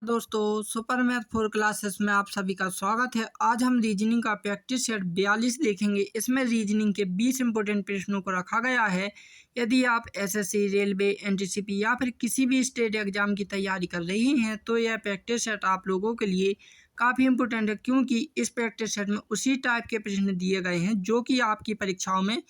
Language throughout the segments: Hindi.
दोस्तों सुपर मैथ 4 क्लासेस में आप सभी का स्वागत है। आज हम रीजनिंग का प्रैक्टिस सेट 42 देखेंगे। इसमें रीजनिंग के 20 इंपॉर्टेंट प्रश्नों को रखा गया है। यदि आप एसएससी, रेलवे, एनटीसीपी या फिर किसी भी स्टेट एग्जाम की तैयारी कर रही हैं तो यह प्रैक्टिस सेट आप लोगों के लिए काफ़ी इंपॉर्टेंट है, क्योंकि इस प्रैक्टिस सेट में उसी टाइप के प्रश्न दिए गए हैं जो कि आपकी परीक्षाओं में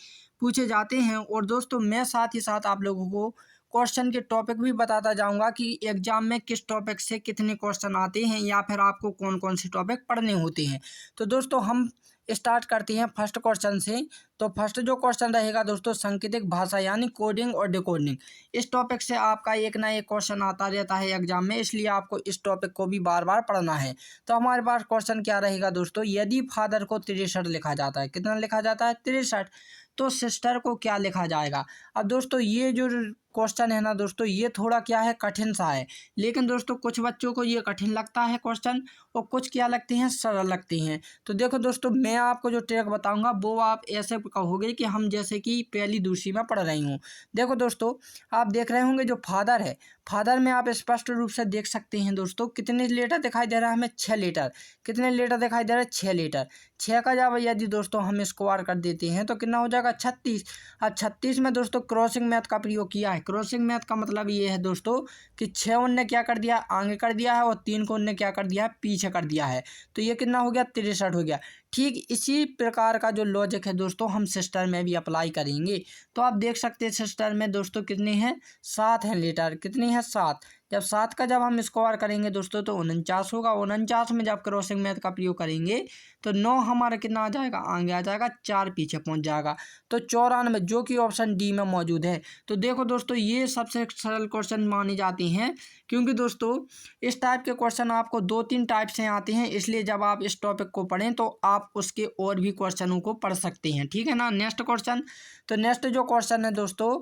पूछे जाते हैं। और दोस्तों मैं साथ ही साथ आप लोगों को क्वेश्चन के टॉपिक भी बताता जाऊंगा कि एग्जाम में किस टॉपिक से कितने क्वेश्चन आते हैं या फिर आपको कौन कौन से टॉपिक पढ़ने होते हैं। तो दोस्तों हम स्टार्ट करते हैं फर्स्ट क्वेश्चन से। तो फर्स्ट जो क्वेश्चन रहेगा दोस्तों, सांकेतिक भाषा यानी कोडिंग और डिकोडिंग। इस टॉपिक से आपका एक ना एक क्वेश्चन आता रहता है एग्जाम में, इसलिए आपको इस टॉपिक को भी बार बार पढ़ना है। तो हमारे पास क्वेश्चन क्या रहेगा दोस्तों, यदि फादर को 63 लिखा जाता है, कितना लिखा जाता है 63, तो सिस्टर को क्या लिखा जाएगा। अब दोस्तों ये जो क्वेश्चन है ना दोस्तों, ये थोड़ा क्या है, कठिन सा है। लेकिन दोस्तों कुछ बच्चों को ये कठिन लगता है क्वेश्चन और कुछ क्या लगते हैं, सरल लगते हैं। तो देखो दोस्तों मैं आपको जो ट्रिक बताऊंगा वो आप ऐसे कहोगे कि हम जैसे कि पहली दूसरी में पढ़ रही हूँ। देखो दोस्तों आप देख रहे होंगे जो फादर है, फादर में आप स्पष्ट रूप से देख सकते हैं दोस्तों कितने लीटर दिखाई दे रहा है हमें, 6 लीटर। कितने लीटर दिखाई दे रहा है, 6 लीटर। 6 का जब यदि दोस्तों हम स्क्वायर कर देते हैं तो कितना हो जाएगा, 36। अब 36 में दोस्तों क्रॉसिंग मैथ का प्रयोग किया है। क्रॉसिंग मैथ का मतलब ये है दोस्तों कि 6 उनने क्या कर दिया, आगे कर दिया है, और 3 को उनने क्या कर दिया है, पीछे कर दिया है। तो ये कितना हो गया, 63 हो गया। ठीक इसी प्रकार का जो लॉजिक है दोस्तों हम सिस्टर में भी अप्लाई करेंगे। तो आप देख सकते हैं सिस्टर में दोस्तों कितने हैं, 7 हैं लीटर। कितनी है, 7। जब 7 का जब हम स्क्वायर करेंगे दोस्तों तो 49 होगा। 49 में जब क्रॉसिंग मैथ का प्रयोग करेंगे तो 9 हमारा कितना आ जाएगा, आगे आ जाएगा, 4 पीछे पहुंच जाएगा। तो 94, जो कि ऑप्शन डी में मौजूद है। तो देखो दोस्तों ये सबसे सरल क्वेश्चन माने जाते हैं, क्योंकि दोस्तों इस टाइप के क्वेश्चन आपको 2-3 टाइप से आते हैं, इसलिए जब आप इस टॉपिक को पढ़ें तो आप उसके और भी क्वेश्चनों को पढ़ सकते हैं, ठीक है ना। नेक्स्ट क्वेश्चन, तो नेक्स्ट जो क्वेश्चन है दोस्तों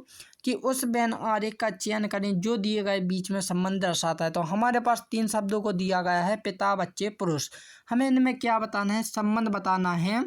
कि उस वेन आरेख का चयन करें जो दिए गए बीच में संबंध दर्शाता है। तो हमारे पास 3 शब्दों को दिया गया है, पिता, बच्चे, पुरुष। हमें इनमें क्या बताना है, संबंध बताना है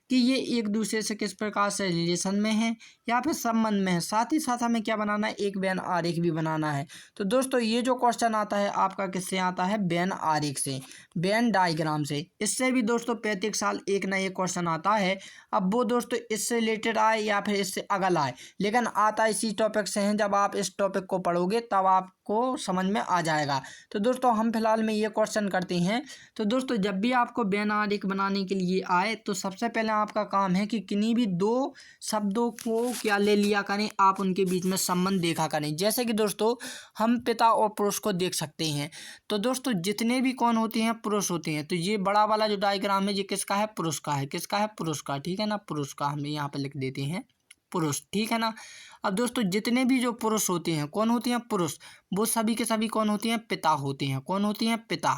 कि ये एक दूसरे से किस प्रकार से रिलेशन में है या फिर संबंध में है। साथ ही साथ हमें क्या बनाना है, एक वेन आरेख भी बनाना है। तो दोस्तों ये जो क्वेश्चन आता है आपका किससे आता है, वेन आरेख से, वेन डायग्राम से। इससे भी दोस्तों प्रत्येक साल एक ना एक क्वेश्चन आता है। अब वो दोस्तों इससे रिलेटेड आए या फिर इससे अगल आए, लेकिन आता इसी टॉपिक से है। जब आप इस टॉपिक को पढ़ोगे तब आपको समझ में आ जाएगा। तो दोस्तों हम फिलहाल में ये क्वेश्चन करते हैं। तो दोस्तों जब भी आपको वेन आरेख बनाने के लिए आए तो सबसे पहले आपका काम है कि किन्हीं भी 2 शब्दों को क्या ले लिया करें, आप उनके बीच में संबंध देखा करें। जैसे कि दोस्तों हम पिता और पुरुष को देख सकते हैं। तो दोस्तों जितने भी कौन होते हैं, पुरुष होते हैं। तो ये बड़ा वाला जो डायग्राम है ये किसका है, पुरुष का है। किसका है, पुरुष का, ठीक है ना। पुरुष का हम यहाँ पे लिख देते हैं पुरुष, ठीक है ना। अब दोस्तों जितने भी जो पुरुष होते हैं, कौन होते हैं, पुरुष, वो सभी के सभी कौन होते हैं, पिता होते हैं। कौन होते हैं, पिता,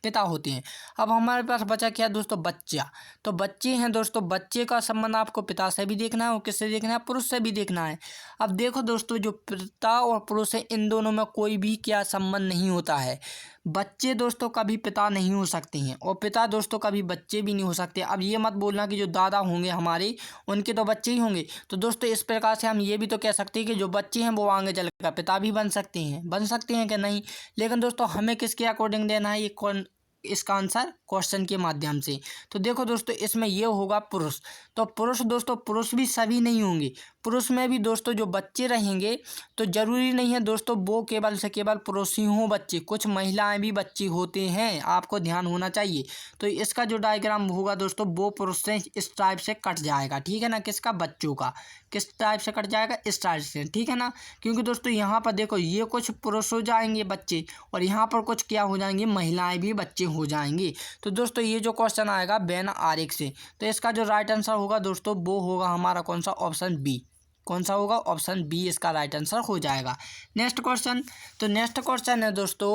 पिता होते हैं। अब हमारे पास बचा क्या दोस्तों, बच्चा। तो बच्चे हैं दोस्तों, बच्चे का संबंध आपको पिता से भी देखना है और किससे देखना है, पुरुष से भी देखना है। अब देखो दोस्तों जो पिता और पुरुष है इन दोनों में कोई भी क्या संबंध नहीं होता है। बच्चे दोस्तों कभी पिता नहीं हो सकते हैं और पिता दोस्तों कभी बच्चे भी नहीं हो सकते। अब ये मत बोलना कि जो दादा होंगे हमारे उनके तो बच्चे ही होंगे। तो दोस्तों इस प्रकार से हम ये भी तो कह सकते हैं कि जो बच्चे हैं वो आगे चलकर पिता भी बन सकते हैं। बन सकते हैं कि नहीं, लेकिन दोस्तों हमें किसके अकॉर्डिंग देना है, ये कौन, इसका आंसर क्वेश्चन के माध्यम से। तो देखो दोस्तों इसमें ये होगा पुरुष। तो पुरुष दोस्तों, पुरुष भी सभी नहीं होंगे। पुरुष में भी दोस्तों जो बच्चे रहेंगे तो जरूरी नहीं है दोस्तों वो केवल से केवल पुरुष ही हों बच्चे, कुछ महिलाएं भी बच्ची होते हैं, आपको ध्यान होना चाहिए। तो इसका जो डायग्राम होगा दोस्तों वो पुरुष से इस टाइप से कट जाएगा, ठीक है ना। किसका, बच्चों का। किस टाइप से कट जाएगा, इस टाइप से, ठीक है ना। क्योंकि दोस्तों यहाँ पर देखो ये कुछ पुरुष हो जाएंगे बच्चे और यहाँ पर कुछ क्या हो जाएंगे, महिलाएं भी बच्चे हो जाएंगी। तो दोस्तों ये जो क्वेश्चन आएगा वेन आरेख से, तो इसका जो राइट आंसर होगा दोस्तों वो होगा हमारा कौन सा, ऑप्शन बी। कौन सा होगा, ऑप्शन बी इसका राइट आंसर हो जाएगा। नेक्स्ट क्वेश्चन, तो नेक्स्ट क्वेश्चन है दोस्तों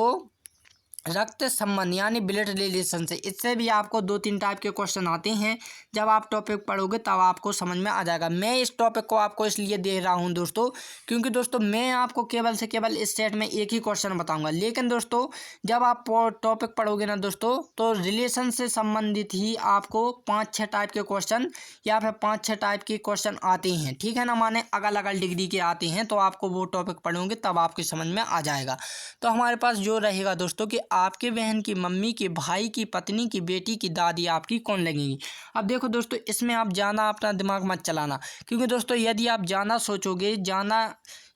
रक्त संबंध यानी ब्लड रिलेशन से, इससे भी आपको 2-3 टाइप के क्वेश्चन आते हैं। जब आप टॉपिक पढ़ोगे तब आपको समझ में आ जाएगा। मैं इस टॉपिक को आपको इसलिए दे रहा हूं दोस्तों, क्योंकि दोस्तों मैं आपको केवल से केवल इस सेट में एक ही क्वेश्चन बताऊंगा, लेकिन दोस्तों जब आप टॉपिक पढ़ोगे ना दोस्तों, तो रिलेशन से संबंधित ही आपको 5-6 टाइप के क्वेश्चन या फिर 5-6 टाइप के क्वेश्चन आते हैं, ठीक है ना, माने अलग अलग डिग्री के आते हैं। तो आपको वो टॉपिक पढ़ोगे तब आपकी समझ में आ जाएगा। तो हमारे पास जो रहेगा दोस्तों कि आपके बहन की मम्मी की भाई की पत्नी की बेटी की दादी आपकी कौन लगेगी। अब देखो दोस्तों, इसमें आप ज़्यादा अपना दिमाग मत चलाना, क्योंकि दोस्तों यदि आप ज़्यादा सोचोगे,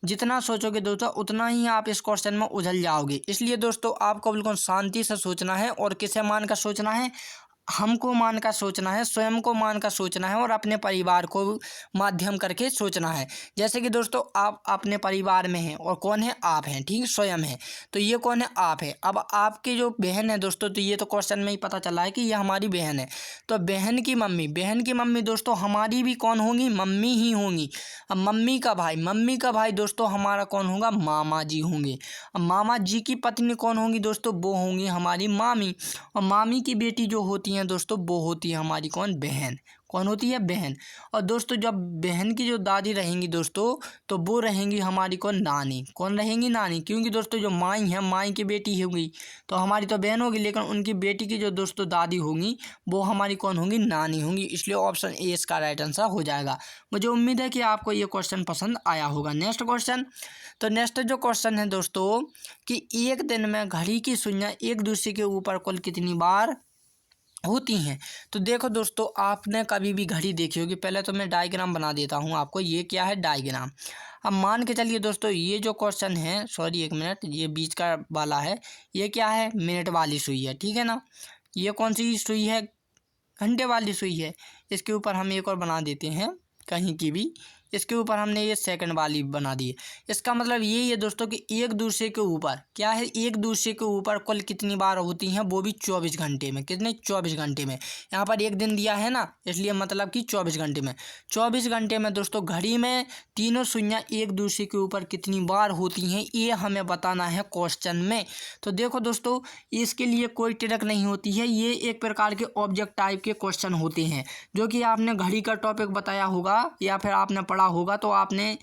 जितना सोचोगे दोस्तों उतना ही आप इस क्वेश्चन में उलझ जाओगे। इसलिए दोस्तों आपको बिल्कुल शांति से सोचना है, और किसे मान कर सोचना है, हमको मान कर सोचना है, स्वयं को मान कर सोचना है, और अपने परिवार को माध्यम करके सोचना है। जैसे कि दोस्तों आप अपने परिवार में हैं, और कौन है, आप हैं, ठीक, स्वयं है। तो ये कौन है, आप है। अब आपकी जो बहन है दोस्तों, तो ये तो क्वेश्चन में ही पता चला है कि ये हमारी बहन है। तो बहन की मम्मी दोस्तों हमारी भी कौन होंगी, मम्मी ही होंगी। अब मम्मी का भाई दोस्तों हमारा कौन होगा, मामा जी होंगे। अब मामा जी की पत्नी कौन होंगी दोस्तों, वो होंगी हमारी मामी। और मामी की बेटी जो होती हैं दोस्तों, वो होती है हमारी कौन, बहन। कौन होती है, बहन। और दोस्तों जब बहन की जो दादी रहेंगी दोस्तों, तो वो रहेंगी हमारी कौन, नानी। कौन रहेंगी, नानी, क्योंकि दोस्तों जो माई है, माई की बेटी होगी, तो हमारी तो बहन होगी, लेकिन उनकी बेटी की जो दोस्तों दादी होंगी वो हमारी कौन होंगी, नानी होंगी। इसलिए ऑप्शन ए इसका राइट आंसर हो जाएगा। मुझे उम्मीद है कि आपको ये क्वेश्चन पसंद आया होगा। नेक्स्ट क्वेश्चन, तो नेक्स्ट जो क्वेश्चन है दोस्तों कि एक दिन में घड़ी की सुइयां एक दूसरे के ऊपर कुल कितनी बार होती हैं। तो देखो दोस्तों, आपने कभी भी घड़ी देखी होगी। पहले तो मैं डायग्राम बना देता हूँ आपको। ये क्या है, डायग्राम। अब मान के चलिए दोस्तों, ये जो क्वेश्चन है, सॉरी एक मिनट, ये बीच का वाला है, ये क्या है, मिनट वाली सुई है, ठीक है ना। ये कौन सी सुई है, घंटे वाली सुई है। इसके ऊपर हम एक और बना देते हैं, कहीं की भी, इसके ऊपर हमने ये सेकंड वाली बना दी है। इसका मतलब यही है दोस्तों कि एक दूसरे के ऊपर क्या है, एक दूसरे के ऊपर कुल कितनी बार होती हैं, वो भी 24 घंटे में। कितने, 24 घंटे में। यहाँ पर एक दिन दिया है ना, इसलिए मतलब कि 24 घंटे में। 24 घंटे में दोस्तों घड़ी में तीनों सुइयां एक दूसरे के ऊपर कितनी बार होती हैं, ये हमें बताना है क्वेश्चन में। तो देखो दोस्तों, इसके लिए कोई ट्रिक नहीं होती है, ये एक प्रकार के ऑब्जेक्ट टाइप के क्वेश्चन होते हैं, जो कि आपने घड़ी का टॉपिक बताया होगा या फिर आपने पढ़ा होगा, तो आपने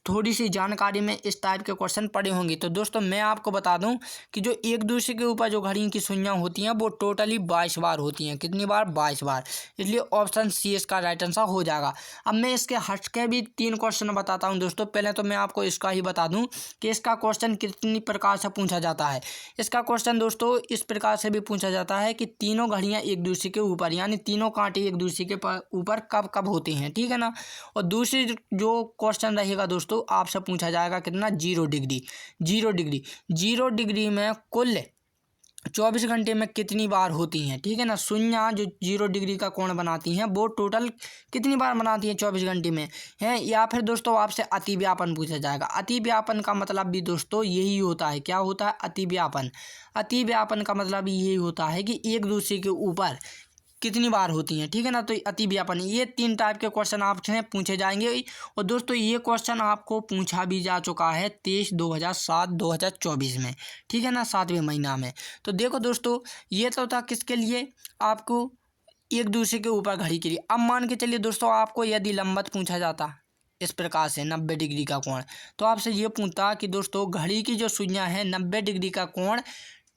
थोड़ी सी जानकारी में इस टाइप के क्वेश्चन पढ़े होंगे। तो दोस्तों मैं आपको बता दूं कि जो एक दूसरे के ऊपर जो घड़ी की सुइयां होती हैं वो टोटली 22 बार होती हैं। कितनी बार, 22 बार। इसलिए ऑप्शन सी इसका राइट आंसर हो जाएगा। अब मैं इसके हट के भी 3 क्वेश्चन बताता हूं दोस्तों। पहले तो मैं आपको इसका ही बता दूं कि इसका क्वेश्चन कितनी प्रकार से पूछा जाता है। इसका क्वेश्चन दोस्तों इस प्रकार से भी पूछा जाता है कि तीनों घड़ियाँ एक दूसरे के ऊपर, यानी तीनों कांटे एक दूसरे के ऊपर कब कब होते हैं, ठीक है ना। और दूसरी जो क्वेश्चन रहेगा दोस्तों, आपसे पूछा जाएगा कितना, 0 डिग्री। 0 डिग्री में कुल 24 घंटे में कितनी बार होती हैं, ठीक है ना। सुइयां जो 0 डिग्री का कोण बनाती हैं वो टोटल कितनी बार बनाती हैं 24 घंटे में है। या फिर दोस्तों आपसे अतिव्यापन पूछा जाएगा। अतिव्यापन का मतलब भी दोस्तों यही होता है। क्या होता है, अतिव्यापन। अतिव्यापन का मतलब यही होता है कि एक दूसरे के ऊपर कितनी बार होती हैं, ठीक है ना। तो अतिव्यापन, ये 3 टाइप के क्वेश्चन आपसे पूछे जाएंगे। और दोस्तों ये क्वेश्चन आपको पूछा भी जा चुका है 23/2007/2024 में, ठीक है ना, 7वें महीना में। तो देखो दोस्तों, ये तो था किसके लिए, आपको एक दूसरे के ऊपर घड़ी के लिए। अब मान के चलिए दोस्तों, आपको यदि लंबत पूछा जाता इस प्रकार से 90 डिग्री का कोण, तो आपसे ये पूछता कि दोस्तों घड़ी की जो सुइयां हैं 90 डिग्री का कोण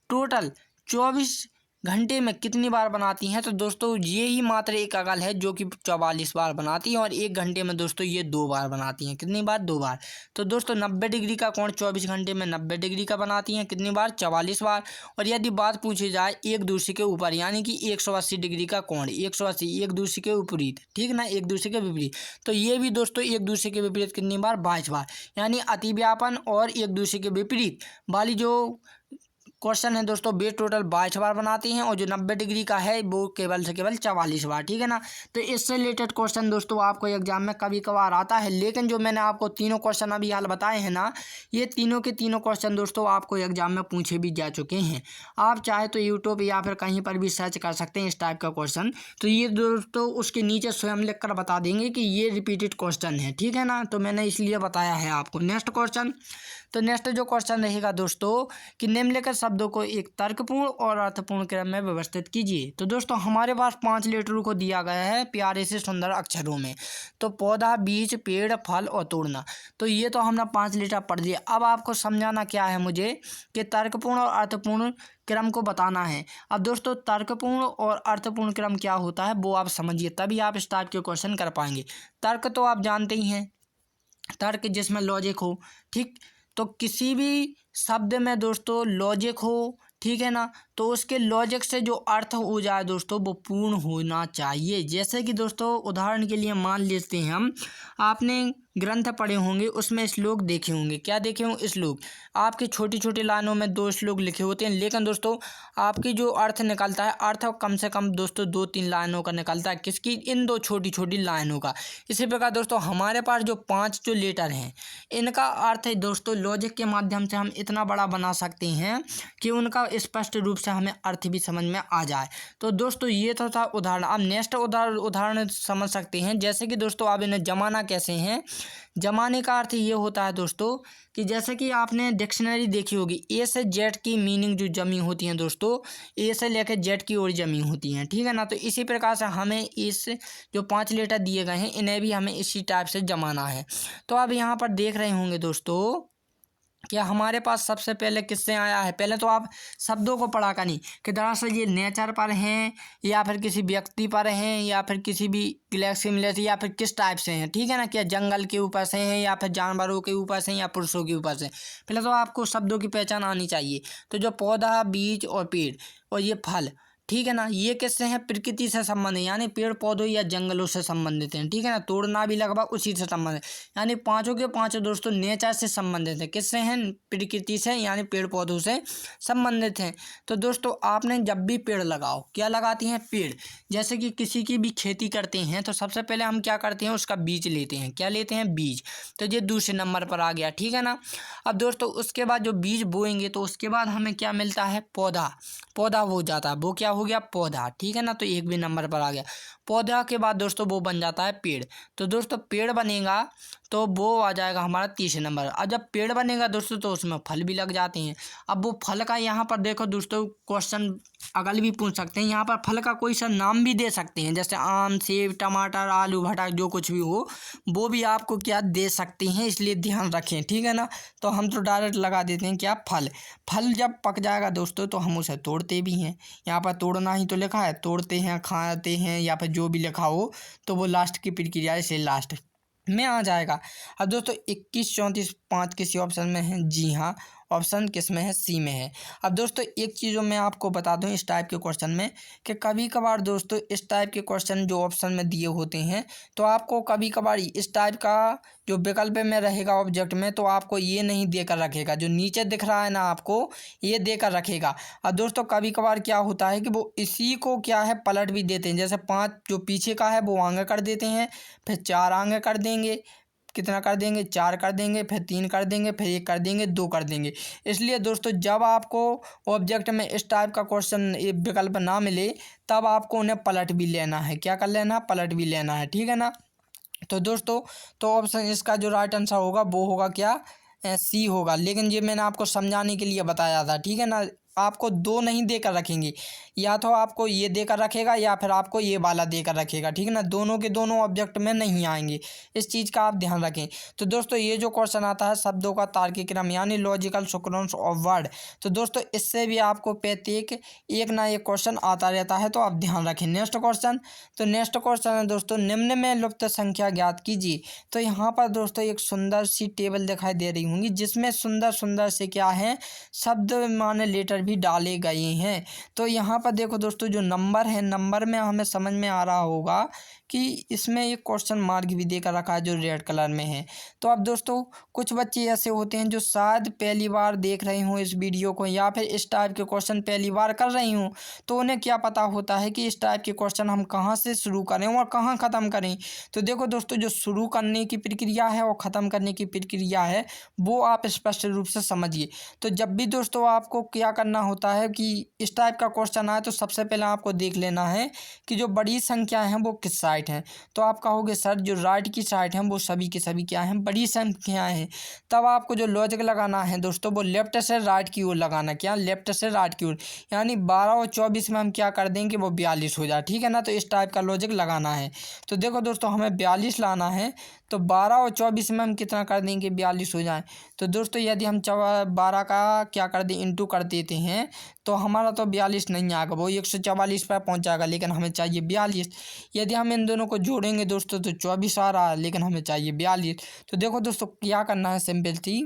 टोटल 24 घंटे में कितनी बार बनाती हैं। तो दोस्तों ये ही मात्र एक अकल है जो कि 44 बार बनाती है, और 1 घंटे में दोस्तों ये 2 बार बनाती हैं। कितनी बार, 2 बार। तो दोस्तों 90 डिग्री का कोण 24 घंटे में 90 डिग्री का बनाती हैं, कितनी बार, 44 बार। और यदि बात पूछी जाए एक दूसरे के ऊपर, यानी कि 180 डिग्री का कोण, 180 एक दूसरे के विपरीत, ठीक ना, एक दूसरे के विपरीत, तो ये भी दोस्तों एक दूसरे के विपरीत कितनी बार, 22 बार। यानी अतिव्यापन और एक दूसरे के विपरीत वाली जो क्वेश्चन है दोस्तों वे टोटल 22 बार बनाती हैं, और जो 90 डिग्री का है वो केवल से केवल 44 बार, ठीक है ना। तो इससे रिलेटेड क्वेश्चन दोस्तों आपको एग्जाम में कभी कभार आता है, लेकिन जो मैंने आपको तीनों क्वेश्चन अभी हाल बताए हैं ना, ये तीनों के तीनों क्वेश्चन दोस्तों आपको एग्जाम में पूछे भी जा चुके हैं। आप चाहे तो यूट्यूब या फिर कहीं पर भी सर्च कर सकते हैं इस टाइप का क्वेश्चन, तो ये दोस्तों उसके नीचे स्वयं लिख कर बता देंगे कि ये रिपीटेड क्वेश्चन है, ठीक है ना। तो मैंने इसलिए बताया है आपको। नेक्स्ट क्वेश्चन, तो नेक्स्ट जो क्वेश्चन रहेगा दोस्तों कि निम्नलिखित शब्दों को एक तर्कपूर्ण और अर्थपूर्ण क्रम में व्यवस्थित कीजिए। तो दोस्तों हमारे पास 5 लेटरों को दिया गया है प्यारे से सुंदर अक्षरों में। तो पौधा, बीज, पेड़, फल और तोड़ना। तो ये तो हमने 5 लेटर पढ़ लिया। अब आपको समझाना क्या है मुझे कि तर्कपूर्ण और अर्थपूर्ण क्रम को बताना है। अब दोस्तों तर्कपूर्ण और अर्थपूर्ण क्रम क्या होता है वो आप समझिए, तभी आप इस टाइप के क्वेश्चन कर पाएंगे। तर्क तो आप जानते ही हैं, तर्क जिसमें लॉजिक हो, ठीक। तो किसी भी शब्द में दोस्तों लॉजिक हो, ठीक है ना, तो उसके लॉजिक से जो अर्थ हो जाए दोस्तों वो पूर्ण होना चाहिए। जैसे कि दोस्तों उदाहरण के लिए मान लेते हैं हम, आपने ग्रंथ पढ़े होंगे, उसमें श्लोक देखे होंगे। क्या देखे होंगे? श्लोक। आपकी छोटी छोटी लाइनों में 2 श्लोक लिखे होते हैं, लेकिन दोस्तों आपकी जो अर्थ निकलता है, अर्थ कम से कम दोस्तों 2-3 लाइनों का निकलता है। किसकी? इन 2 छोटी छोटी लाइनों का। इसी प्रकार दोस्तों हमारे पास जो 5 जो लेटर हैं, इनका अर्थ है दोस्तों लॉजिक के माध्यम से हम इतना बड़ा बना सकते हैं कि उनका स्पष्ट रूप से हमें अर्थ भी समझ में आ जाए। तो दोस्तों ये तो था उदाहरण। अब नेक्स्ट उदाहरण समझ सकते हैं। जैसे कि दोस्तों अब इन्हें जमाना कैसे हैं। जमाने का अर्थ ये होता है दोस्तों कि जैसे कि आपने डिक्शनरी देखी होगी, ए से जेड की मीनिंग जो जमी होती हैं दोस्तों, ए से लेकर जेड की ओर जमी होती हैं, ठीक है ना। तो इसी प्रकार से हमें इस जो 5 लेटर दिए गए हैं इन्हें भी हमें इसी टाइप से जमाना है। तो अब यहाँ पर देख रहे होंगे दोस्तों क्या हमारे पास सबसे पहले किससे आया है। पहले तो आप शब्दों को पढ़ा कर नहीं कि दरअसल ये नेचर पर हैं या फिर किसी व्यक्ति पर हैं या फिर किसी भी गैलेक्सी में या फिर किस टाइप से हैं, ठीक है ना। क्या जंगल के ऊपर से हैं या फिर जानवरों के ऊपर से या पुरुषों के ऊपर से। पहले तो आपको शब्दों की पहचान आनी चाहिए। तो जो पौधा, बीज और पेड़ और ये फल, ठीक है ना, ये किससे हैं? प्रकृति से संबंधित, यानी पेड़ पौधों या जंगलों से संबंधित हैं, ठीक है ना। तोड़ना भी लगभग उसी से संबंधित, यानी पांचों के पांचों दोस्तों नेचर से संबंधित हैं। किससे हैं? प्रकृति से, यानी पेड़ पौधों से संबंधित हैं। तो दोस्तों आपने जब भी पेड़ लगाओ, क्या लगाती हैं? पेड़। जैसे कि किसी की भी खेती करते हैं तो सबसे पहले हम क्या करते हैं? उसका बीज लेते हैं। क्या लेते हैं? बीज। तो ये दूसरे नंबर पर आ गया, ठीक है ना। अब दोस्तों उसके बाद जो बीज बोएंगे तो उसके बाद हमें क्या मिलता है? पौधा। पौधा हो जाता है, वो क्या हो गया? पौधा, ठीक है ना। तो 1 भी नंबर पर आ गया। पौधा के बाद दोस्तों वो बन जाता है पेड़। तो दोस्तों पेड़ बनेगा तो वो आ जाएगा हमारा 30 नंबर। अब जब पेड़ बनेगा दोस्तों तो उसमें फल भी लग जाते हैं। अब वो फल का यहाँ पर देखो दोस्तों क्वेश्चन अगल भी पूछ सकते हैं। यहाँ पर फल का कोई सा नाम भी दे सकते हैं, जैसे आम, सेब, टमाटर, आलू, भटा, जो कुछ भी हो वो भी आपको क्या दे सकते हैं, इसलिए ध्यान रखें, ठीक है ना। तो हम तो डायरेक्ट लगा देते हैं क्या? फल। फल जब पक जाएगा दोस्तों तो हम उसे तोड़ते भी हैं। यहाँ पर तोड़ना ही तो लिखा है, तोड़ते हैं, खाते हैं या फिर जो भी लिखा हो तो वो लास्ट की प्रक्रिया से लास्ट में आ जाएगा। अब दोस्तों 21, 34, 5 किसी ऑप्शन में है? जी हाँ, ऑप्शन किस में है? सी में है। अब दोस्तों एक चीज़ मैं आपको बता दूं इस टाइप के क्वेश्चन में कि कभी कभार दोस्तों इस टाइप के क्वेश्चन जो ऑप्शन में दिए होते हैं तो आपको कभी कभार इस टाइप का जो विकल्प में रहेगा ऑब्जेक्ट में तो आपको ये नहीं देकर रखेगा, जो नीचे दिख रहा है ना आपको ये देकर रखेगा। अब दोस्तों कभी कभार क्या होता है कि वो इसी को क्या है पलट भी देते हैं। जैसे 5 जो पीछे का है वो आगे कर देते हैं, फिर 4 आगे कर देंगे, कितना कर देंगे? 4 कर देंगे, फिर 3 कर देंगे, फिर 1 कर देंगे, 2 कर देंगे। इसलिए दोस्तों जब आपको ऑब्जेक्ट में इस टाइप का क्वेश्चन विकल्प ना मिले तब आपको उन्हें पलट भी लेना है। क्या कर लेना? पलट भी लेना है, ठीक है ना। तो दोस्तों तो ऑप्शन इसका जो राइट आंसर होगा वो होगा क्या? सी होगा। लेकिन ये मैंने आपको समझाने के लिए बताया था, ठीक है ना। आपको 2 नहीं देकर रखेंगे, या तो आपको ये देकर रखेगा या फिर आपको ये वाला देकर रखेगा, ठीक है ना। दोनों के दोनों ऑब्जेक्ट में नहीं आएंगे, इस चीज़ का आप ध्यान रखें। तो दोस्तों ये जो क्वेश्चन आता है शब्दों का तार्किक क्रम यानी लॉजिकल सीक्वेंस ऑफ वर्ड, तो दोस्तों इससे भी आपको प्रत्येक एक ना एक क्वेश्चन आता रहता है, तो आप ध्यान रखें। नेक्स्ट क्वेश्चन, तो नेक्स्ट क्वेश्चन है दोस्तों निम्न में लुप्त संख्या ज्ञात कीजिए। तो यहाँ पर दोस्तों एक सुंदर सी टेबल दिखाई दे रही होंगी जिसमें सुंदर सुंदर से क्या है शब्द माने लेटर भी डाले गए हैं। तो यहाँ पर देखो दोस्तों जो नंबर है, नंबर में हमें समझ में आ रहा होगा कि इसमें एक क्वेश्चन मार्क भी देकर रखा है जो रेड कलर में है। तो अब दोस्तों कुछ बच्चे ऐसे होते हैं जो शायद पहली बार देख रहे हों इस वीडियो को या फिर इस टाइप के क्वेश्चन पहली बार कर रही हूँ, तो उन्हें क्या पता होता है कि इस टाइप के क्वेश्चन हम कहाँ से शुरू करें और कहाँ ख़त्म करें। तो देखो दोस्तों जो शुरू करने की प्रक्रिया है और ख़त्म करने की प्रक्रिया है वो आप स्पष्ट रूप से समझिए। तो जब भी दोस्तों आपको क्या करना करना होता है कि इस टाइप का क्वेश्चन आए तो सबसे पहले आपको देख लेना है कि जो बड़ी संख्या हैं वो किस साइड हैं। तो आप कहोगे सर जो राइट की साइड हैं वो सभी के सभी क्या हैं, बड़ी संख्याएं हैं। तब आपको जो लॉजिक लगाना है दोस्तों वो लेफ्ट से राइट की ओर लगाना, क्या लेफ्ट से राइट की ओर, यानी 12 और 24 में हम क्या कर देंगे वो 42 हो जाए, ठीक है ना। तो इस टाइप का लॉजिक लगाना है। तो देखो दोस्तों हमें 42 लाना है, तो 12 और 24 में हम कितना कर देंगे 42 हो जाए। तो दोस्तों यदि हम 12 का क्या कर दें इंटू कर देते हैं तो हमारा तो 42 नहीं आएगा, वो 144 पर पहुंच जाएगा, लेकिन हमें चाहिए 42। यदि हम इन दोनों को जोड़ेंगे दोस्तों तो 24 आ रहा है, लेकिन हमें चाहिए 42। तो देखो दोस्तों क्या करना है, सिंपल थी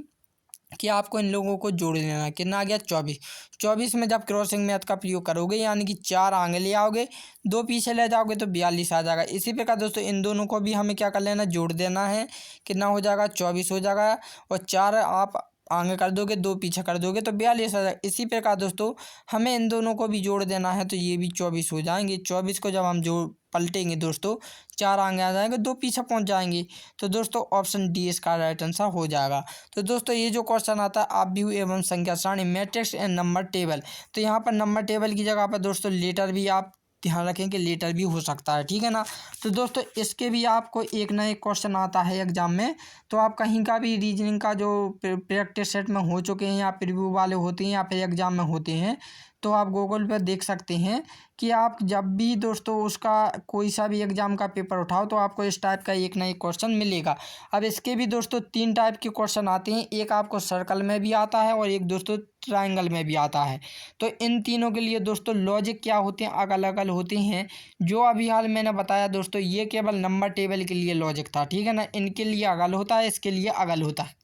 कि आपको इन लोगों को जोड़ लेना है। कितना आ गया 24। 24 में जब क्रॉसिंग मैथ का प्रयोग करोगे यानी कि 4 आगे ले आओगे, 2 पीछे ले जाओगे तो 42 आ जाएगा। इसी प्रकार दोस्तों इन दोनों को भी हमें क्या कर लेना, जोड़ देना है। कितना हो जाएगा 24 हो जाएगा, और 4 आप आगे कर दोगे 2 पीछे कर दोगे तो 42 आ जाएगा। इसी प्रकार दोस्तों हमें इन दोनोों को भी जोड़ देना है, तो ये भी 24 हो जाएंगे। 24 को जब हम जोड़ पलटेंगे दोस्तों 4 आगे आ जाएंगे, 2 पीछे पहुंच जाएंगे। तो दोस्तों ऑप्शन डी इसका राइट आंसर हो जाएगा। तो दोस्तों ये जो क्वेश्चन आता है आव्यूह एवं संख्या सारणी मैट्रिक्स एंड नंबर टेबल, तो यहाँ पर नंबर टेबल की जगह पर दोस्तों लेटर भी आप ध्यान रखें कि लेटर भी हो सकता है, ठीक है ना। तो दोस्तों इसके भी आपको एक ना एक क्वेश्चन आता है एग्जाम में। तो आप कहीं का भी रीजनिंग का जो प्रैक्टिस सेट में हो चुके हैं या प्रीव्यू वाले होते हैं या फिर एग्जाम में होते हैं, तो आप गूगल पर देख सकते हैं कि आप जब भी दोस्तों उसका कोई सा भी एग्ज़ाम का पेपर उठाओ तो आपको इस टाइप का एक ना एक क्वेश्चन मिलेगा। अब इसके भी दोस्तों 3 टाइप के क्वेश्चन आते हैं, एक आपको सर्कल में भी आता है और एक दोस्तों ट्रायंगल में भी आता है। तो इन तीनों के लिए दोस्तों लॉजिक क्या होते हैं, अलग अलग होते हैं। जो अभी हाल मैंने बताया दोस्तों ये केवल नंबर टेबल के लिए लॉजिक था, ठीक है ना। इनके लिए अगल होता है, इसके लिए अगल होता है।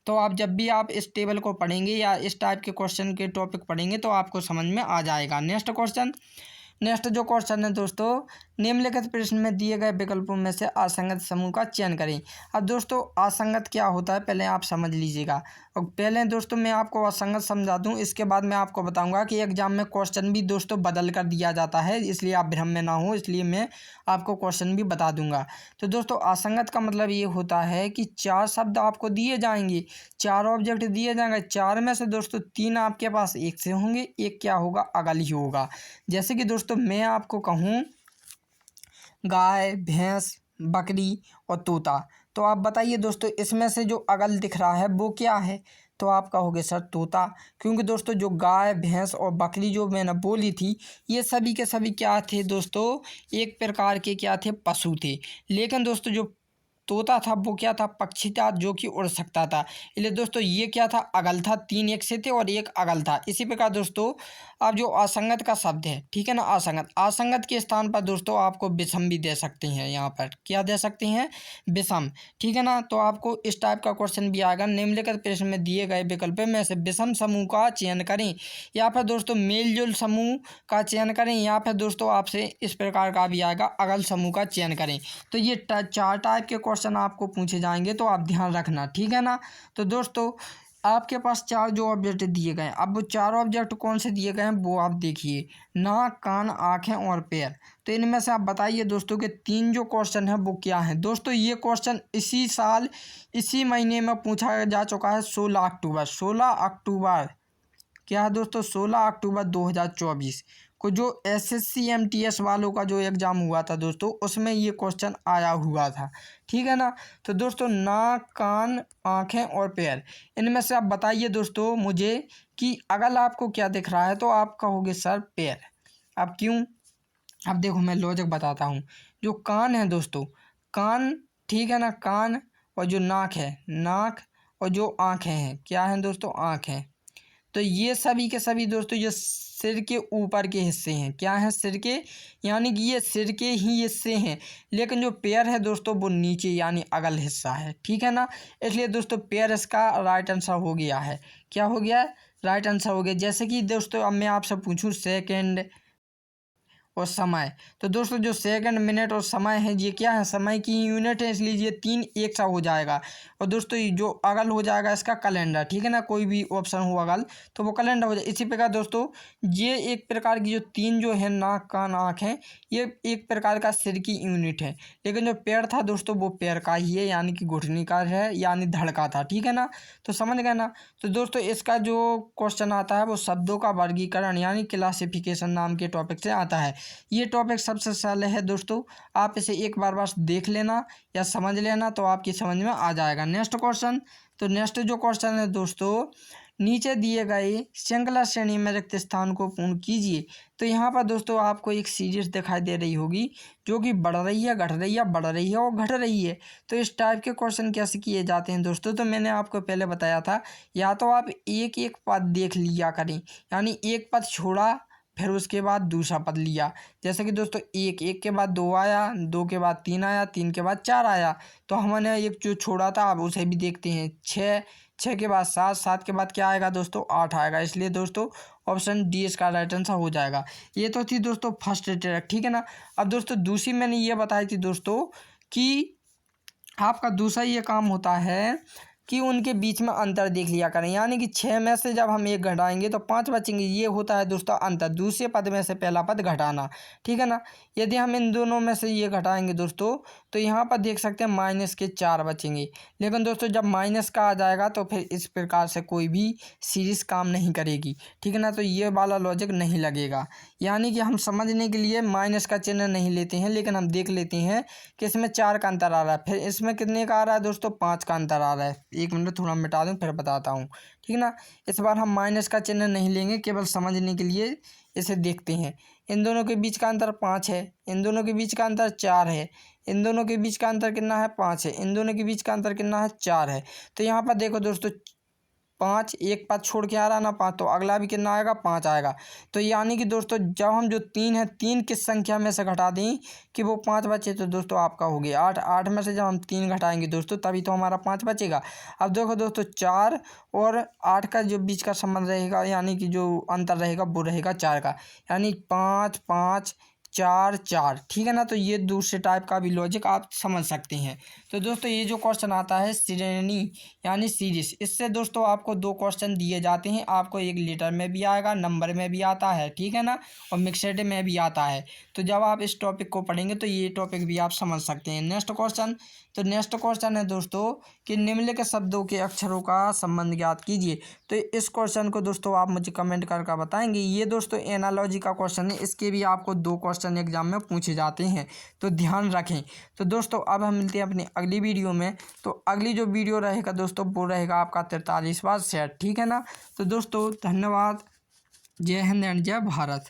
तो आप जब भी आप इस टेबल को पढ़ेंगे या इस टाइप के क्वेश्चन के टॉपिक पढ़ेंगे तो आपको समझ में आ जाएगा। नेक्स्ट जो क्वेश्चन है दोस्तों, निम्नलिखित प्रश्न में दिए गए विकल्पों में से असंगत समूह का चयन करें। अब दोस्तों असंगत क्या होता है पहले आप समझ लीजिएगा, और पहले दोस्तों मैं आपको असंगत समझा दूं, इसके बाद मैं आपको बताऊंगा कि एग्जाम में क्वेश्चन भी दोस्तों बदल कर दिया जाता है, इसलिए आप भ्रम में ना हो, इसलिए मैं आपको क्वेश्चन भी बता दूंगा। तो दोस्तों असंगत का मतलब ये होता है कि 4 शब्द आपको दिए जाएंगे, 4 ऑब्जेक्ट दिए जाएंगे, 4 में से दोस्तों 3 आपके पास एक से होंगे, एक क्या होगा अगल ही होगा। जैसे कि दोस्तों मैं आपको कहूँ गाय, भैंस, बकरी और तोता, तो आप बताइए दोस्तों इसमें से जो अगल दिख रहा है वो क्या है। तो आप कहोगे सर तोता, क्योंकि दोस्तों जो गाय, भैंस और बकरी जो मैंने बोली थी ये सभी के सभी क्या थे दोस्तों, एक प्रकार के क्या थे, पशु थे। लेकिन दोस्तों जो तोता था वो क्या था, पक्षी था जो कि उड़ सकता था। इसलिए दोस्तों ये क्या था, अगल था, 3 एक से थे और एक अगल था। इसी प्रकार दोस्तों अब जो असंगत का शब्द है, ठीक है ना, असंगत के स्थान पर दोस्तों आपको विषम भी दे सकते हैं। यहाँ पर क्या दे सकते हैं, विषम, ठीक है ना। तो आपको इस टाइप का क्वेश्चन भी आएगा, निम्नलिखित प्रश्न में दिए गए विकल्प में से विषम समूह का चयन करें, या फिर दोस्तों मेलजोल समूह का चयन करें, या फिर दोस्तों आपसे इस प्रकार का भी आएगा अगल समूह का चयन करें। तो ये 4 टाइप के क्वेश्चन आपको पूछे जाएंगे, तो आप ध्यान रखना, ठीक है ना। तो दोस्तों आपके पास 4 जो ऑब्जेक्ट दिए गए हैं, अब वो 4 ऑब्जेक्ट कौन से दिए गए हैं वो आप देखिए, नाक, कान, आँखें और पैर। तो इनमें से आप बताइए दोस्तों कि 3 जो क्वेश्चन है वो क्या है। दोस्तों ये क्वेश्चन इसी साल इसी महीने में पूछा जा चुका है, 16 अक्टूबर क्या है दोस्तों, 16 अक्टूबर 2024 को जो SSC MTS वालों का जो एग्ज़ाम हुआ था दोस्तों उसमें ये क्वेश्चन आया हुआ था, ठीक है ना। तो दोस्तों नाक, कान, आँखें और पैर, इनमें से आप बताइए दोस्तों मुझे कि अगर आपको क्या दिख रहा है। तो आप कहोगे सर पैर। अब क्यों, अब देखो मैं लॉजिक बताता हूँ। जो कान है दोस्तों, कान, ठीक है ना, कान, और जो नाक है नाक, और जो आँखें हैं क्या हैं दोस्तों, आँखें। तो ये सभी के सभी दोस्तों ये सिर के ऊपर के हिस्से हैं, क्या हैं, सिर के, यानी कि ये सिर के ही हिस्से हैं। लेकिन जो पैर है दोस्तों वो नीचे यानी अगल हिस्सा है, ठीक है ना। इसलिए दोस्तों पैर इसका राइट आंसर हो गया है। क्या हो गया, राइट आंसर हो गया। जैसे कि दोस्तों अब मैं आपसे पूछूं सेकंड और समय। तो दोस्तों जो सेकंड, मिनट और समय है ये क्या है, समय की यूनिट है, इसलिए ये 3 एक सा हो जाएगा। और दोस्तों ये जो अगल हो जाएगा इसका कैलेंडर, ठीक है ना, कोई भी ऑप्शन हो अगल तो वो कैलेंडर हो जाए। इसी प्रकार दोस्तों ये एक प्रकार की जो 3 जो है नाक, कान, आँख है, ये एक प्रकार का सिर की यूनिट है। लेकिन जो पैर था दोस्तों वो पैर का ही है, यानी कि घुटने का है, यानी धड़ का था, ठीक है ना। तो समझ गए ना। तो दोस्तों इसका जो क्वेश्चन आता है वो शब्दों का वर्गीकरण यानी क्लासिफिकेशन नाम के टॉपिक से आता है। ये टॉपिक सबसे सरल है दोस्तों, आप इसे एक बार बस देख लेना या समझ लेना तो आपकी समझ में आ जाएगा। Next question. तो नेक्स्ट जो क्वेश्चन है दोस्तों, नीचे दिए गए श्रृंखला श्रेणी में रिक्त स्थान को पूर्ण कीजिए। तो यहाँ पर दोस्तों आपको एक सीरीज दिखाई दे रही होगी जो कि बढ़ रही है, घट रही है, बढ़ रही है और घट रही है। तो इस टाइप के क्वेश्चन कैसे किए जाते हैं दोस्तों, तो मैंने आपको पहले बताया था, या तो आप एक एक पद देख लिया करें, यानी एक पद छोड़ा फिर उसके बाद दूसरा पद लिया। जैसे कि दोस्तों एक, एक के बाद 2 आया, 2 के बाद 3 आया, 3 के बाद 4 आया। तो हमने एक जो छोड़ा था अब उसे भी देखते हैं। 6, 6 के बाद 7, 7 के बाद क्या आएगा दोस्तों, 8 आएगा। इसलिए दोस्तों ऑप्शन डी इसका राइट आंसर हो जाएगा। ये तो थी दोस्तों फर्स्ट ट्रैक, ठीक है ना। अब दोस्तों दूसरी मैंने ये बताई थी दोस्तों कि आपका दूसरा ये काम होता है कि उनके बीच में अंतर देख लिया करें, यानी कि 6 में से जब हम 1 घटाएंगे तो 5 बचेंगे। ये होता है दोस्तों अंतर, दूसरे पद में से पहला पद घटाना, ठीक है ना। यदि हम इन दोनों में से ये घटाएंगे दोस्तों तो यहाँ पर देख सकते हैं माइनस के 4 बचेंगे। लेकिन दोस्तों जब माइनस का आ जाएगा तो फिर इस प्रकार से कोई भी सीरीज काम नहीं करेगी, ठीक है ना। तो ये वाला लॉजिक नहीं लगेगा, यानी कि हम समझने के लिए माइनस का चिन्ह नहीं लेते हैं, लेकिन हम देख लेते हैं कि इसमें 4 का अंतर आ रहा है, फिर इसमें कितने का आ रहा है दोस्तों, 5 का अंतर आ रहा है। एक मिनट थोड़ा मिटा दूं फिर बताता हूँ, ठीक है ना। इस बार हम माइनस का चिन्ह नहीं लेंगे, केवल समझने के लिए इसे देखते हैं। इन दोनों के बीच का अंतर 5 है, इन दोनों के बीच का अंतर 4 है, इन दोनों के बीच का अंतर कितना है, 5 है, इन दोनों के बीच का अंतर कितना है, 4 है। तो यहाँ पर देखो दोस्तों 5, एक पद छोड़ के आ रहा ना 5, तो अगला भी कितना आएगा, 5 आएगा। तो यानी कि दोस्तों जब हम जो 3 है, 3 किस संख्या में से घटा दें कि वो 5 बचे, तो दोस्तों आपका हो गया 8। 8 में से जब हम 3 घटाएंगे दोस्तों तभी तो हमारा 5 बचेगा। अब देखो दोस्तों 4 और 8 का जो बीच का संबंध रहेगा, यानी कि जो अंतर रहेगा वो रहेगा 4 का, यानी 5, 5, 4, 4, ठीक है ना। तो ये दूसरे टाइप का भी लॉजिक आप समझ सकते हैं। तो दोस्तों ये जो क्वेश्चन आता है श्रेणी यानी सीरीज, इससे दोस्तों आपको 2 क्वेश्चन दिए जाते हैं, आपको एक लीटर में भी आएगा, नंबर में भी आता है, ठीक है ना, और मिक्सड में भी आता है। तो जब आप इस टॉपिक को पढ़ेंगे तो ये टॉपिक भी आप समझ सकते हैं। Next question. तो नेक्स्ट क्वेश्चन है दोस्तों कि निम्नलिखित शब्दों के अक्षरों का संबंध ज्ञात कीजिए। तो इस क्वेश्चन को दोस्तों आप मुझे कमेंट करके बताएंगे। ये दोस्तों एनालॉजी का क्वेश्चन है, इसके भी आपको 2 क्वेश्चन एग्जाम में पूछे जाते हैं, तो ध्यान रखें। तो दोस्तों अब हम मिलते हैं अपनी अगली वीडियो में। तो अगली जो वीडियो रहेगा दोस्तों वो रहेगा आपका 43वां सेट, ठीक है ना। तो दोस्तों धन्यवाद। जय हिंद एंड जय भारत।